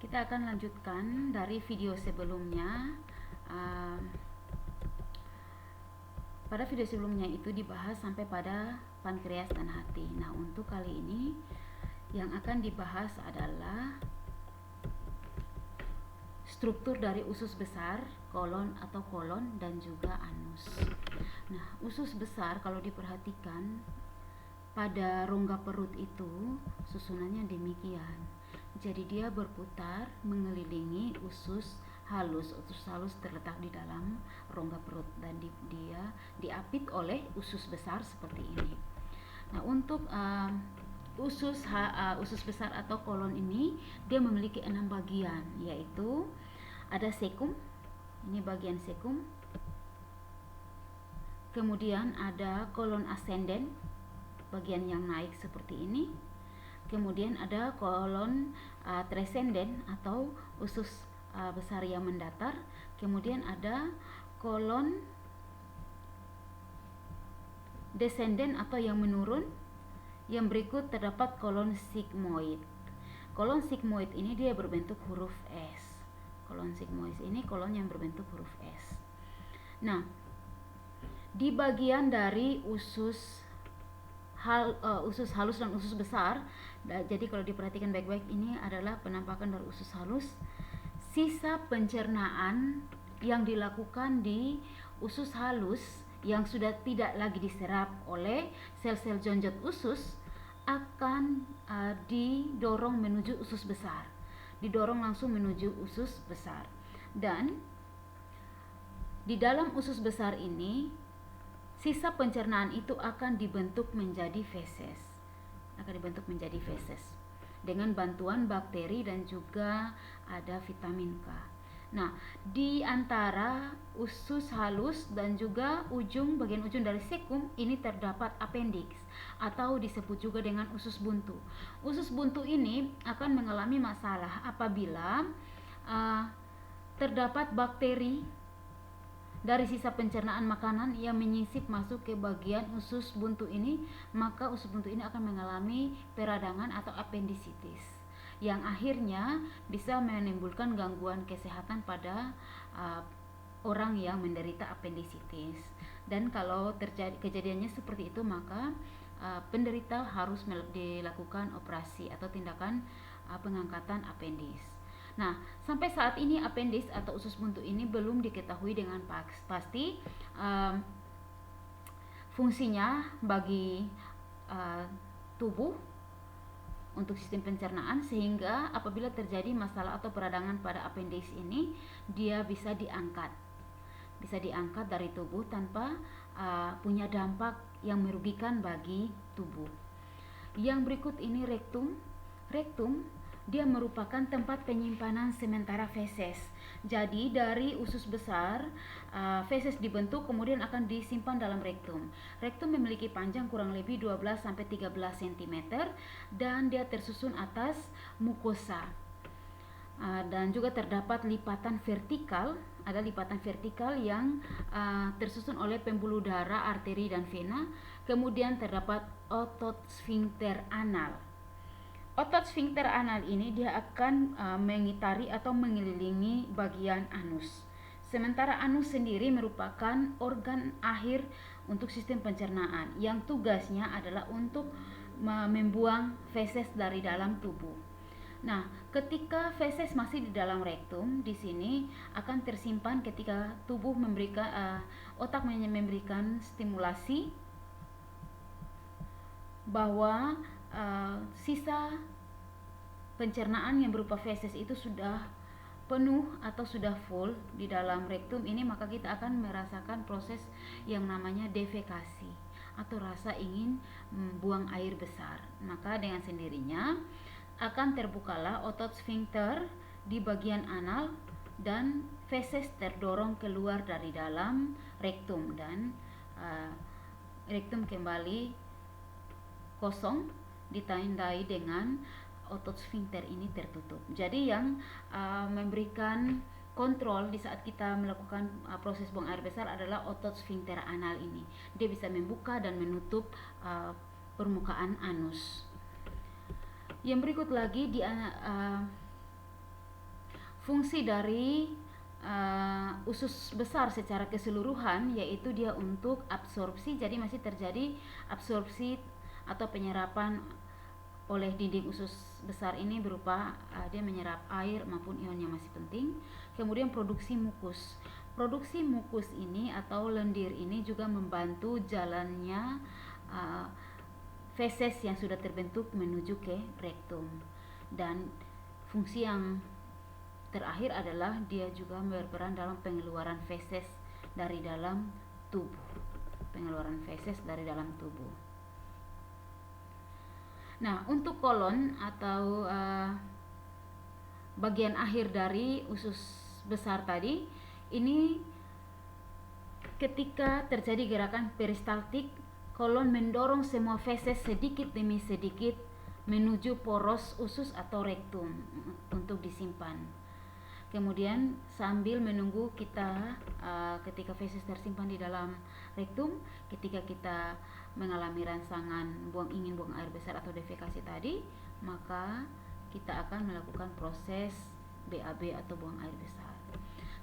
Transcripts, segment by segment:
Kita akan lanjutkan dari video sebelumnya. Uh, Pada video sebelumnya itu dibahas sampai pada pankreas dan hati. Nah, untuk kali ini yang akan dibahas adalah struktur dari usus besar, kolon atau kolon, dan juga anus. Nah, usus besar kalau diperhatikan pada rongga perut itu susunannya demikian. Jadi dia berputar mengelilingi usus halus. Usus halus terletak di dalam rongga perut dan dia diapit oleh usus besar seperti ini. Nah, untuk usus besar atau kolon ini dia memiliki 6 bagian, yaitu ada sekum, ini bagian sekum. Kemudian ada kolon ascendent, bagian yang naik seperti ini. Kemudian ada kolon descendent atau usus besar yang mendatar. Kemudian ada kolon descendent atau yang menurun. Yang berikut terdapat kolon sigmoid. Kolon sigmoid ini dia berbentuk huruf S. Kolon sigmoid ini kolon yang berbentuk huruf S. Nah, di bagian dari usus halus dan usus besar. Jadi kalau diperhatikan baik-baik, ini adalah penampakan dari usus halus. Sisa pencernaan yang dilakukan di usus halus yang sudah tidak lagi diserap oleh sel-sel jonjot usus akan didorong menuju usus besar. Didorong langsung menuju usus besar. Dan di dalam usus besar ini sisa pencernaan itu akan dibentuk menjadi feses. Dengan bantuan bakteri dan juga ada vitamin K. Nah, di antara usus halus dan juga bagian ujung dari sekum ini terdapat appendix atau disebut juga dengan usus buntu. Usus buntu ini akan mengalami masalah apabila terdapat bakteri dari sisa pencernaan makanan yang menyisip masuk ke bagian usus buntu ini, maka usus buntu ini akan mengalami peradangan atau appendicitis yang akhirnya bisa menimbulkan gangguan kesehatan pada orang yang menderita appendicitis. Dan kalau terjadi kejadiannya seperti itu, maka penderita harus dilakukan operasi atau tindakan pengangkatan appendix. Nah, sampai saat ini appendix atau usus buntu ini belum diketahui dengan pasti fungsinya bagi tubuh untuk sistem pencernaan, sehingga apabila terjadi masalah atau peradangan pada appendix ini, dia bisa diangkat dari tubuh tanpa punya dampak yang merugikan bagi tubuh. Yang berikut ini rektum. Dia merupakan tempat penyimpanan sementara feses. Jadi dari usus besar feses dibentuk kemudian akan disimpan dalam rektum. Rektum memiliki panjang kurang lebih 12-13 cm dan dia tersusun atas mukosa. Dan juga terdapat lipatan vertikal. Ada lipatan vertikal yang tersusun oleh pembuluh darah, arteri dan vena. Kemudian terdapat otot sphincter anal. Otot sphincter anal ini dia akan mengitari atau mengelilingi bagian anus. Sementara anus sendiri merupakan organ akhir untuk sistem pencernaan yang tugasnya adalah untuk membuang feses dari dalam tubuh. Nah, ketika feses masih di dalam rektum, di sini akan tersimpan ketika tubuh memberikan otak memberikan stimulasi bahwa sisa pencernaan yang berupa feses itu sudah penuh atau sudah full di dalam rektum ini, maka kita akan merasakan proses yang namanya defekasi atau rasa ingin buang air besar. Maka dengan sendirinya akan terbukalah otot sphincter di bagian anal dan feses terdorong keluar dari dalam rektum dan rektum kembali kosong ditandai dengan otot sphincter ini tertutup. Jadi yang memberikan kontrol di saat kita melakukan proses buang air besar adalah otot sphincter anal ini. Dia bisa membuka dan menutup permukaan anus. Yang berikut lagi Fungsi dari usus besar secara keseluruhan yaitu dia untuk absorpsi, jadi masih terjadi absorpsi atau penyerapan oleh dinding usus besar ini berupa dia menyerap air maupun ion yang masih penting. Kemudian produksi mukus. Produksi mukus ini atau lendir ini juga membantu jalannya feses yang sudah terbentuk menuju ke rektum. Dan fungsi yang terakhir adalah dia juga berperan dalam pengeluaran feses dari dalam tubuh. Pengeluaran feses dari dalam tubuh. Nah, untuk kolon atau bagian akhir dari usus besar tadi, ini ketika terjadi gerakan peristaltik, kolon mendorong semua feses sedikit demi sedikit menuju poros usus atau rektum untuk disimpan. Kemudian sambil menunggu kita ketika feses tersimpan di dalam rektum, ketika kita mengalami rangsangan ingin buang air besar atau defekasi tadi, maka kita akan melakukan proses BAB atau buang air besar.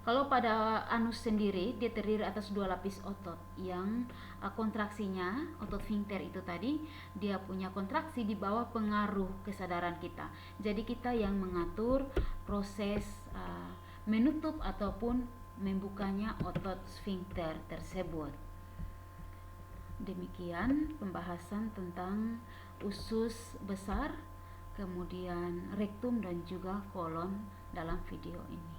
Kalau pada anus sendiri, dia terdiri atas 2 lapis otot yang kontraksinya, otot sphincter itu tadi, dia punya kontraksi di bawah pengaruh kesadaran kita. Jadi kita yang mengatur proses menutup ataupun membukanya otot sphincter tersebut. Demikian pembahasan tentang usus besar, kemudian rektum dan juga kolon dalam video ini.